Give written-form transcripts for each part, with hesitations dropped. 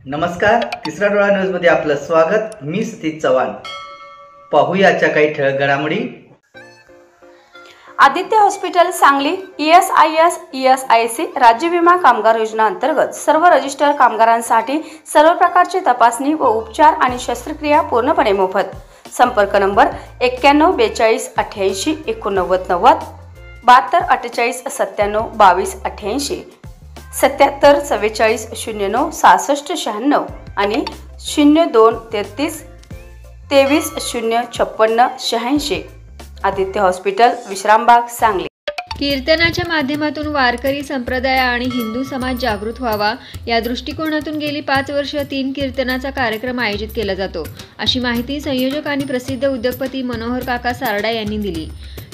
नमस्कार, तिसरा डोळा न्यूज मध्ये आपलं स्वागत। मी सतीश चव्हाण। पाहूया आजच्या काही ठळक घडामोडी। आदित्य हॉस्पिटल सांगली ESIC राज्य विमा कामगार योजना अंतर्गत सर्व रजिस्टर कामगारांसाठी सर्व प्रकारची तपासणी व उपचार आणि शस्त्रक्रिया पूर्णपणे मोफत। संपर्क नंबर 91 42 88 89 90 72 48 97 22 88 77 44 09 66 96 आणि 02 33 23 056 86। आदित्य हॉस्पिटल, विश्रामबाग, सांगली। कीर्तनाच्या माध्यमातून वारकरी संप्रदाय आणि हिंदू समाज जागृत व्हावा या दृष्टिकोनातून गेली 5 वर्ष 3 कीर्तनाचा कार्यक्रम आयोजित केला जातो, अशी माहिती संयोजक आणि प्रसिद्ध उद्योगपती मनोहर काका सारडा यांनी दिली।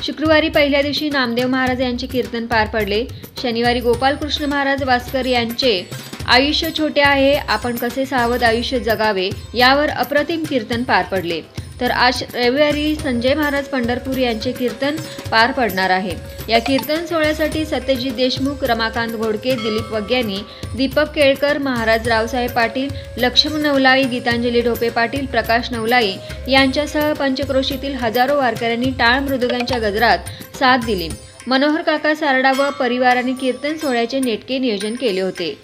शुक्रवारी पहिल्या दिवशी नामदेव महाराज यांचे कीर्तन पार पडले। शनिवारी गोपालकृष्ण महाराज वास्कर यांचे आयुष्य छोटे आहे, आपण कसे सावध आयुष्य जगावे यावर अप्रतिम कीर्तन पार पडले। तर आज रविवारी संजय महाराज पंढरपूर यांचे कीर्तन पार पडणार आहे। या कीर्तन सोहळ्यासाठी सत्यजित देशमुख, रमाकांत घोडके, दिलीप वग्यानी, दीपक केळकर, महाराज रावसाहेब पाटील, लक्ष्मण नवलाई, गीतांजली ढोपे पाटील, प्रकाश नवलाई यांच्यासह पंचक्रोशीतील हजारो वारकऱ्यांनी टाळ मृदुंगांच्या गजरात साथ दिली। मनोहर काका सारडा व परिवाराने कीर्तन सोहळ्याचे नेटके नियोजन केले होते।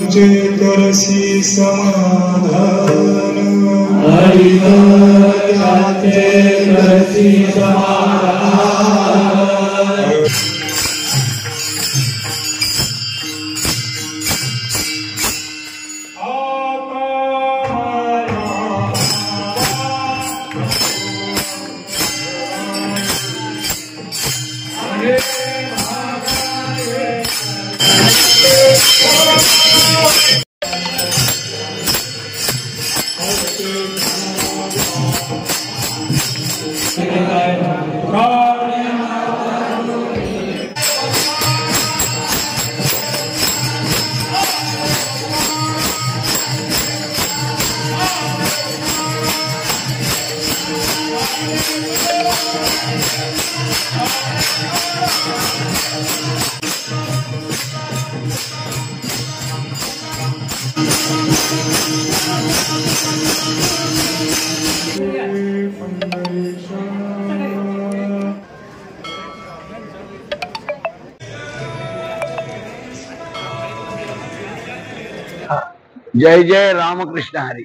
जय जय रामकृष्ण हरी।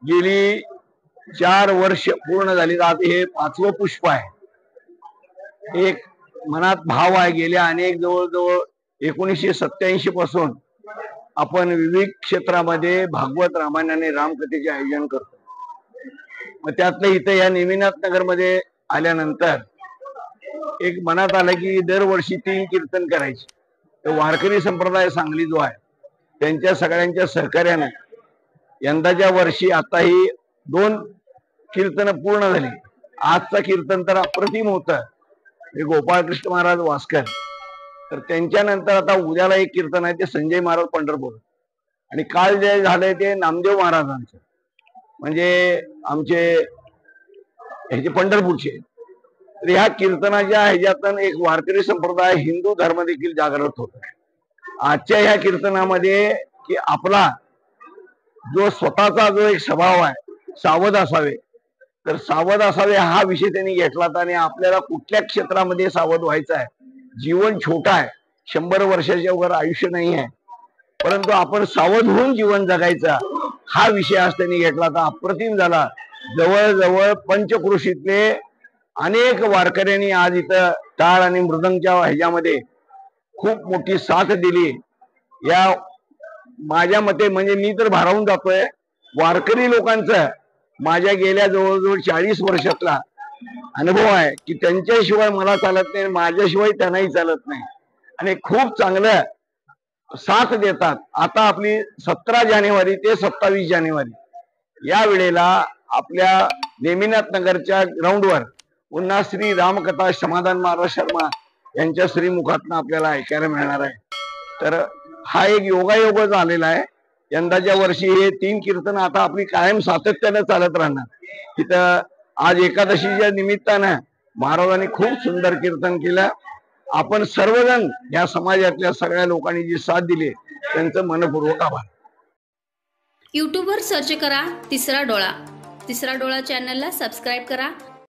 गेली 4 वर्ष पूर्ण झाली, आता हे 5वं पुष्प आहे। एक मनात भाव आहे, गेल्या अनेक जवळजवळ 1987 पासून आपण विविध क्षेत्रामध्ये भागवत, रामायण आणि रामकथेचे आयोजन करतो। मग त्यातलं इथं या नेमिनाथ नगर मध्ये आल्यानंतर एक मनात आलं की दरवर्षी 3 कीर्तन करायचे। तर वारकरी संप्रदाय सांगली जो आहे त्यांच्या सगळ्यांच्या सहकार्याने यंदाच्या वर्षी आता ही 2 कीर्तन पूर्ण झाली। आजचं कीर्तन तर अप्रतिम होतं, हे गोपालकृष्ण महाराज वास्कर। तर त्यांच्यानंतर आता उद्याला एक कीर्तन आहे, ते संजय महाराज पंढरपूर, आणि काल जे झालंय ते नामदेव महाराजांचं, म्हणजे आमचे ह्याचे पंढरपूरचे। तर ह्या कीर्तनाच्या ह्याच्यातून एक वारकरी संप्रदाय, हिंदू धर्म देखील जागृत होत आहे। आजच्या ह्या कीर्तनामध्ये की आपला जो स्वतःचा जो एक स्वभाव आहे, सावध असावे, तर सावध असावे हा विषय त्यांनी घेतला। आणि आपल्याला कुठल्या क्षेत्रामध्ये सावध व्हायचं आहे, जीवन छोटा आहे, 100 वर्षाच्या वर आयुष्य नाही आहे, परंतु आपण सावध होऊन जीवन जगायचा हा विषय आज त्यांनी घेतला। तर अप्रतिम झाला। जवळजवळ पंचक्रोशीतले अनेक वारकऱ्यांनी आज इथं टाळ आणि मृदंगच्या ह्याच्यामध्ये खूप मोठी साथ दिली। या माझ्या मते म्हणजे मी तर भारावून जातोय, वारकरी लोकांचं माझ्या गेल्या जवळजवळ 40 वर्षातला अनुभव आहे की त्यांच्याशिवाय मला चालत नाही, माझ्याशिवाय त्यांनाही चालत नाही, आणि खूप चांगलं साथ देतात। आता आपली 17 जानेवारी ते 27 जानेवारी या वेळेला आपल्या नेमिनाथ नगरच्या ग्राउंडवर पुन्हा श्री रामकथा समाधान महाराज शर्मा यांच्या श्रीमुखातनं आपल्याला ऐकायला मिळणार आहे। तर हा एक योगायोग झालेला आहे। यंदाच्या वर्षी हे 3 कीर्तन आता आपली कायम सातत्याने चालत राहणार। तिथं आज एकादशीच्या निमित्तानं महाराजांनी खूप सुंदर कीर्तन केलं। आपण सर्वजण या समाजातल्या सगळ्या लोकांनी जी साथ दिली त्यांचं मनपूर्वक आभार। यूट्यूबवर सर्च करा तिसरा डोळा. तिसरा डोळा चॅनलला सबस्क्राईब करा